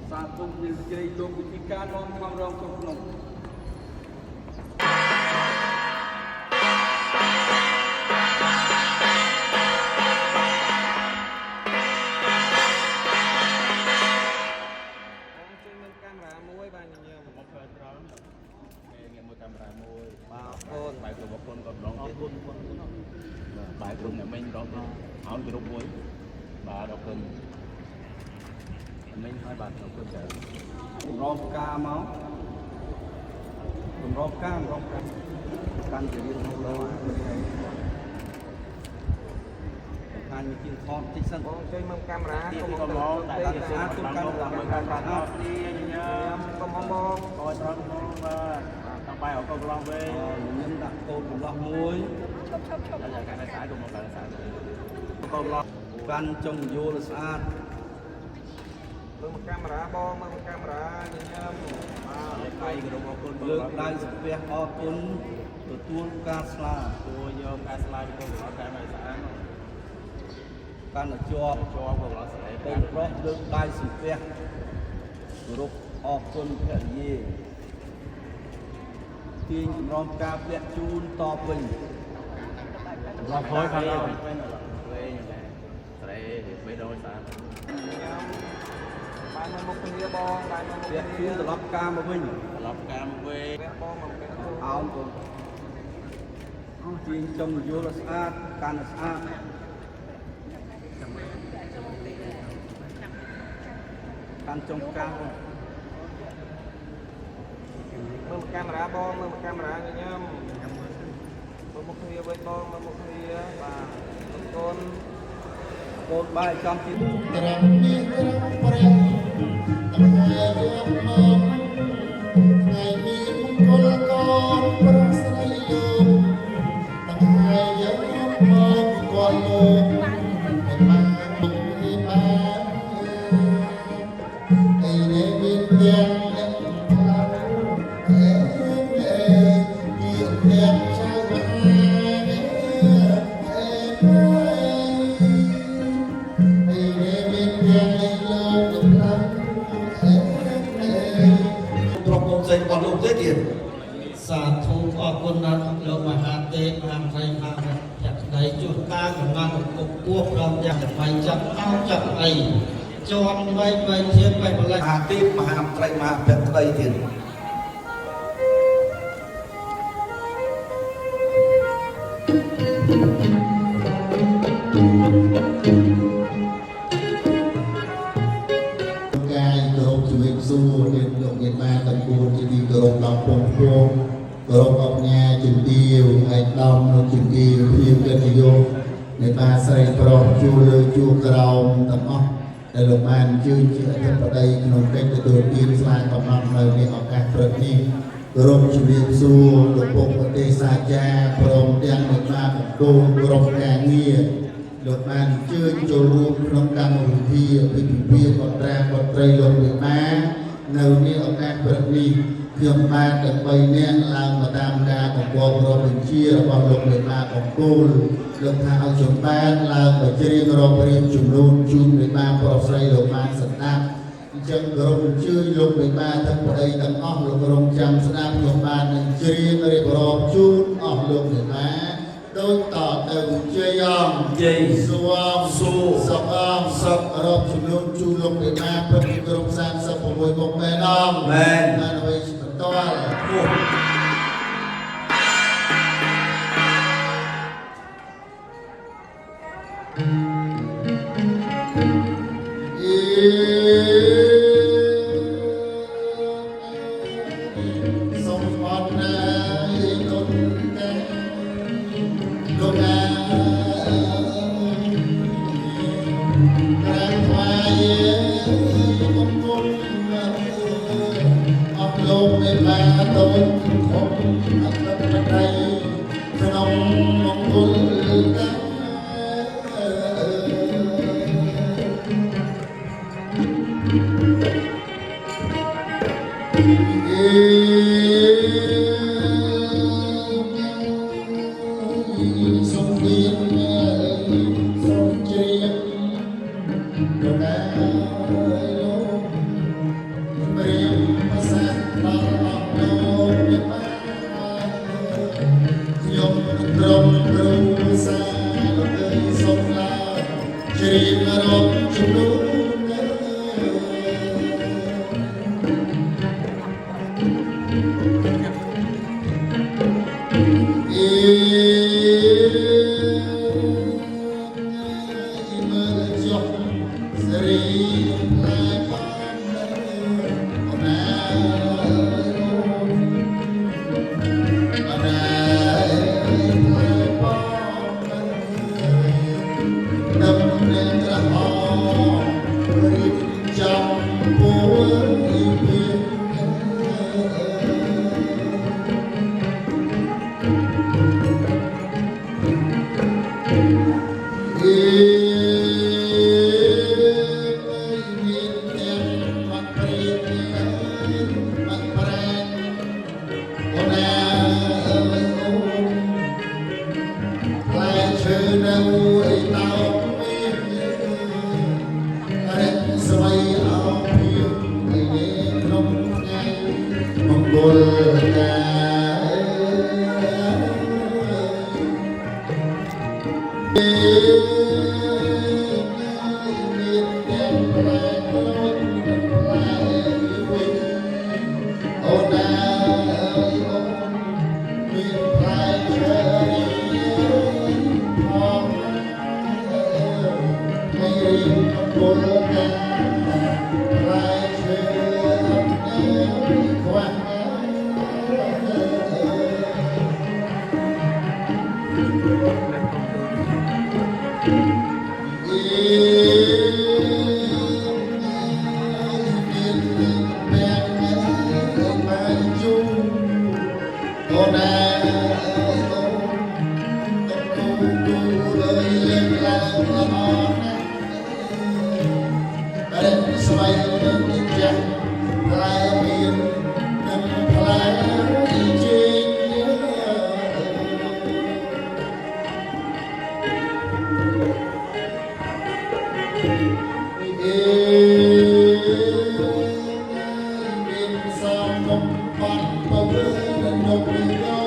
Satu nilai logika non orang sokong. Bài cùng nhà mình đó áo cái muối và đọc cần mình hai bạn đọc cần chờ Rong ca máu rong ca căn chỉ đi đâu đâu anh chim con tích sân chơi mâm camera không có món tại cái sát tung căn là mình camera đi nhá không mong mong coi trong trong bài ở câu long về nhân đặt cô cùng long muối đây là cái này sải cùng một cái sải câu long căn trong vô là sát mâm camera bom mâm camera nhâm tay cái đồ con lực đại spe o tuấn từ tuôn ca sla tôi nhớ cái slide của nó cái này sải căn là cho của nó sẽเป็นเพราะเลือกได้สิเปียรูปออกคนแผ่นเย่ที่รองกาเปียจูนต่อไปเราคอยเขาเราไม่โดนสาร bài mâm một kia bom bài mâm một เปียจูน kia ตลอดกามาวิ่ง รับการเว bom một cái เอาตัวที่จงโยลสอาดการสอาดการจงกา mâm camera bom mâm camera nhâm mâm một kia với bom mâm một kia và con โกนใบจอมที่ ត្រង់នេះត្រង់ព្រះថ្ងៃរួមមកថ្ងៃមានមង្គលកោនប្រស្រីលោកថ្ងៃយកមកគាត់លោកមិនបានទុកឯបានអីនេះមានទាំងអ្នកខ្លាំងអេមានទាំងចៅcòn lúc tết tiền សាធុអរគុណដល់លោកមហាទេពមហាប្រៃមហាភក្តីជួនកាលកំណត់គប់គួបព្រមទាំងដើម្បីចាប់អោចាប់អីជាប់ໄວបីធៀបបីបលិ មហាទេពមហាត្រៃមហាភក្តីទៀតកាយគោរពជំរាបសួរអ្នកលោកញាតិបានទាំងពួងជាទីគោរពដល់ពងគោរពអបញ្ញាជំទាវឯកឧត្តមនៅជំទាវភាពកិត្តិយសនៃបាស្រីប្រុសជួលើជួក្រោមទាំងអស់ដែលលោកបានអញ្ជើញជាអធិបតីក្នុងកិច្ចទទួលទានស្លាកំណត់នៅនៃឱកាសព្រឹកនេះគោរពជំរាបសួរលោកពុកប្រទេសសាចាព្រមទាំងអ្នកបានបង្គោលក្រុមការងារលោកបានអញ្ជើញចូលរួមក្នុងកម្មវិធីពិភាក្សាបត្រាបត្រីលោកវិបាននៅនេះឱកាសព្រឹកនេះខ្ញុំបានទាំង3នាក់ឡើងមកតាមការបង្គាប់រដ្ឋបញ្ជារបស់លោកលេខាបង្គោលលោកថាឲ្យខ្ញុំបានឡើងមកច្រៀងរាំរៀបជំនូនជូនលេខាប្រុសស្រីលោកបានស្ដាប់អញ្ចឹងក្រុមជឿលោកលេខាទាំងប្តីទាំងអស់លោករងចាំស្ដាប់ខ្ញុំបាននឹងច្រៀងរៀបរាប់ជូនអស់លោកលេខាដោយតទៅជ័យអង្គជ័យសួងសុខអង្គសុខរកជំនូនជូនលោកលេខាព្រឹកក្រុម36មុខមែនអង្គមែនហើយបន្ត Hãy subscribe cho kênh Ghiền Mì Gõ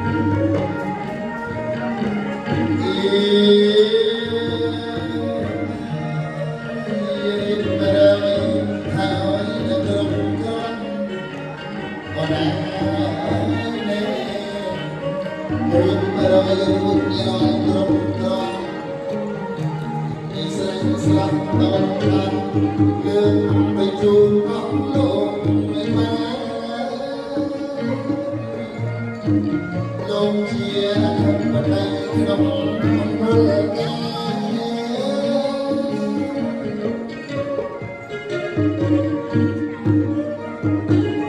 để không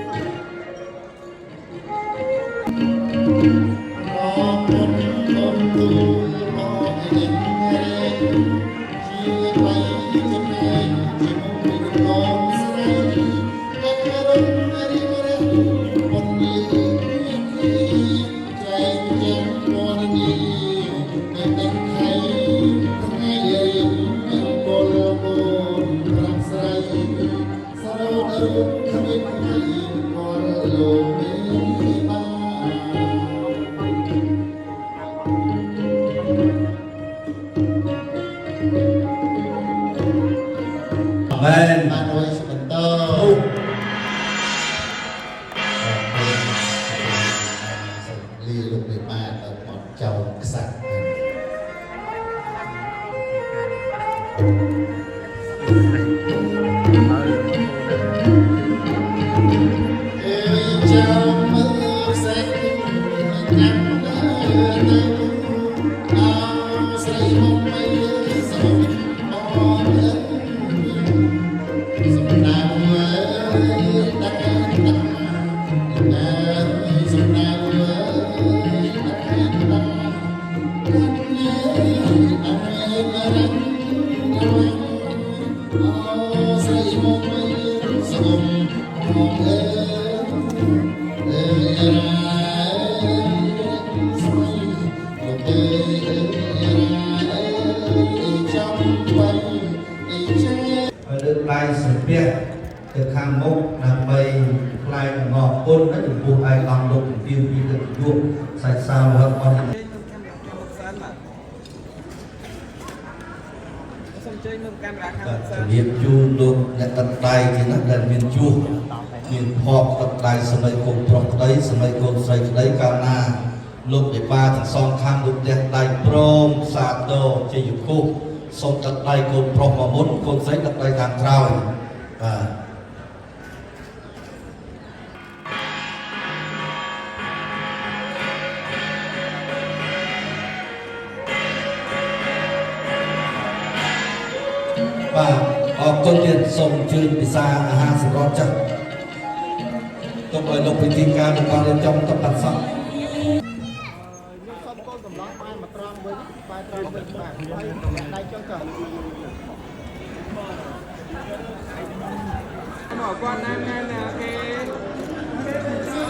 bỏ lỡ ទៅខាងមុខដើម្បីផ្លែងងគុណចំពោះឯកឧត្តមលោកពីពីទៅជួបសាច់សាវរអស់ សូមជួយមើលកាមេរ៉ាខាង ជំរាបជូនលោកអ្នកទឹកដៃជាណាដែលមានជួសមានភ័ព្វទឹកដៃសម័យកូនប្រុសក្តីសម័យកូនស្រីក្តីកាលណាលោកឯបាទាំងសងខាងលោកផ្ទះដៃព្រមសាទរជាយគុះសូមទឹកដៃកូនប្រុសមកមុនកូនស្រីទឹកដៃខាងក្រោយបាទបាទអរគុណទៀតសូមអញ្ជើញពិសាអាហារសម្រាប់ចាស់ទុកឲ្យលោកពិធីការនឹងបានរៀបចំតុបតែងសព ខ្ញុំសុំកូនកំឡោះបានមកត្រង់វិញបែរត្រង់វិញបាទហើយដៃចុះទៅ មកគាត់ណាស់ណាស់គេ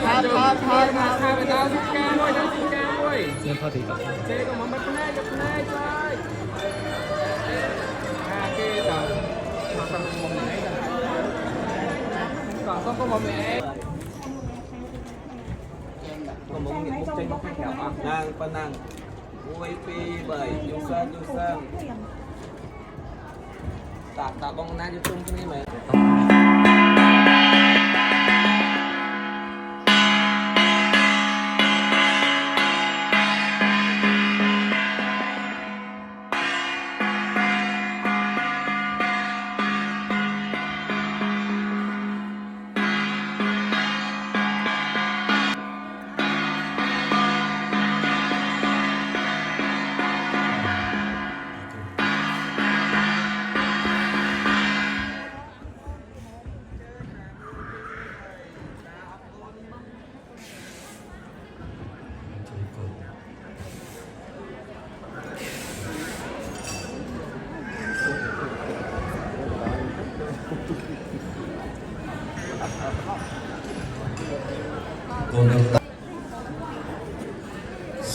ថាទៅដល់សិកាមួយដល់សិកាមួយខ្ញុំថតទីទេក៏មកផ្នែកទៅផ្នែកហើយគេទៅមកតាមមុំនេះក៏សុំក៏មកមែក៏មកនេះមុខចេញមកខាងក្រៅអស់ណាងប៉ុណ្ណឹង1 2 3យូសើតាបងណាយូជុំគ្នាមែន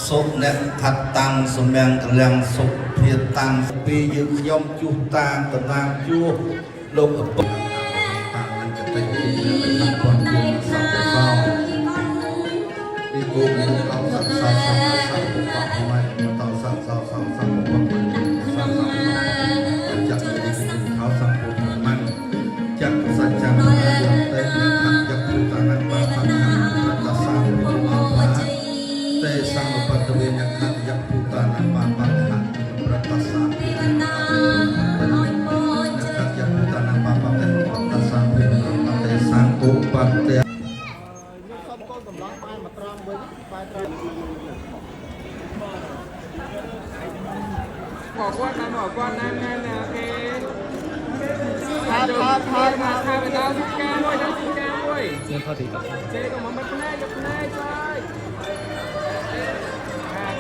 សុខអ្នកថាត់តាំងសម្រាប់កលាំងសុខភាតាំងពីយើងខ្ញុំជួសតាមតំណាងជួសលោកឪពុកតាំងនឹងកតិទីអ្នកបានជួសសពសោពីគោលនឹងអបសសសសសបុកមកតសសសសសបុកមកសសសចាក់ទីខោសំពុទ្ធមិនចាក់សច្ចៈតែថាចាក់ពុទ្ធនាបាបញ្ហាតសាពុទ្ធនាទេសង្ឃបតវេញខាត់យៈពុតានាបាបញ្ហាប្រតសាពុទ្ធនាខាត់យៈពុតានាបាបញ្ហាប្រតសាពុទ្ធនាទេសង្ឃឧបតេខ្ញុំសុំកូនកំឡោះបានមកត្រង់វិញបែរត្រង់ មកគាត់ណាស់គេថាទៅដល់សិកាមួយដល់សិកាមួយខ្ញុំថតទីទេក៏មកផ្នែកហើយ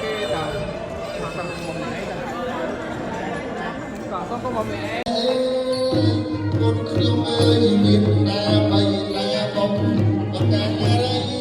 គេទៅមកតាមមុំនេះក៏សុំក៏មកមែ កូនខ្ញុំអើយមានតាបីតាបំបការីក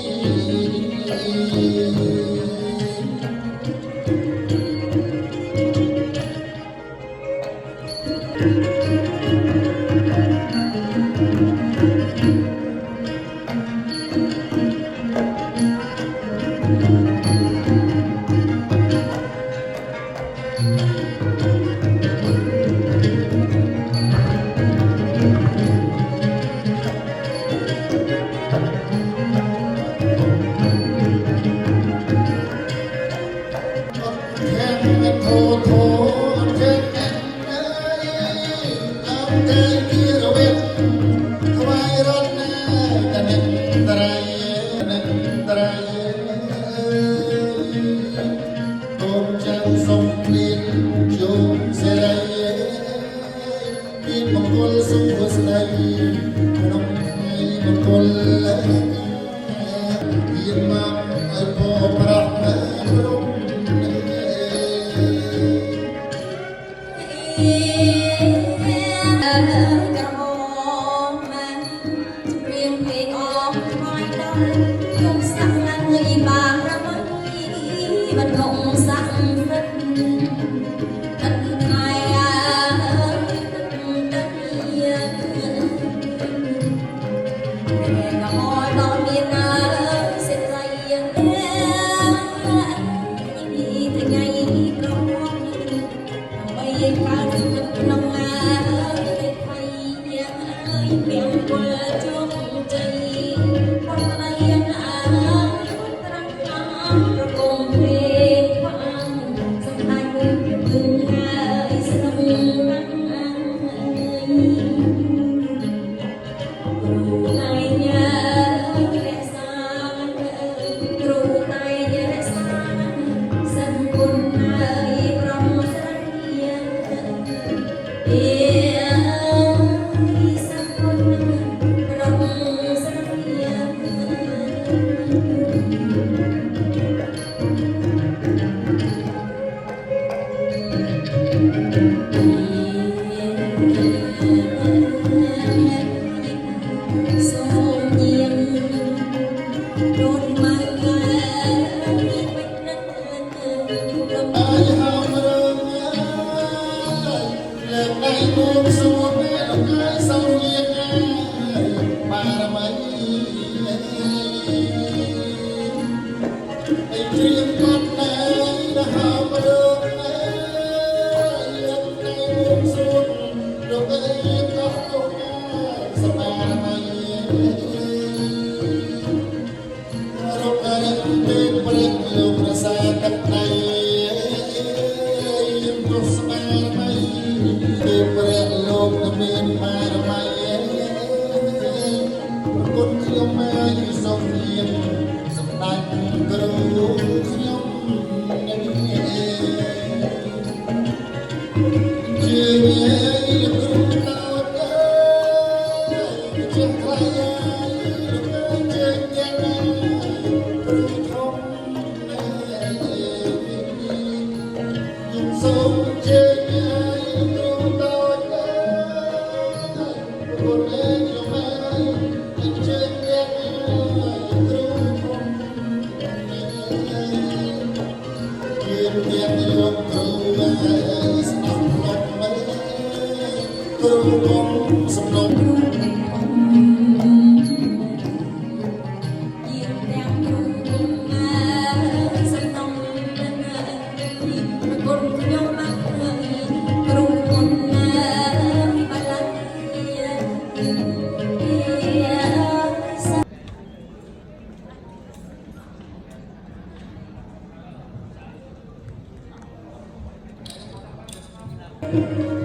Thank you.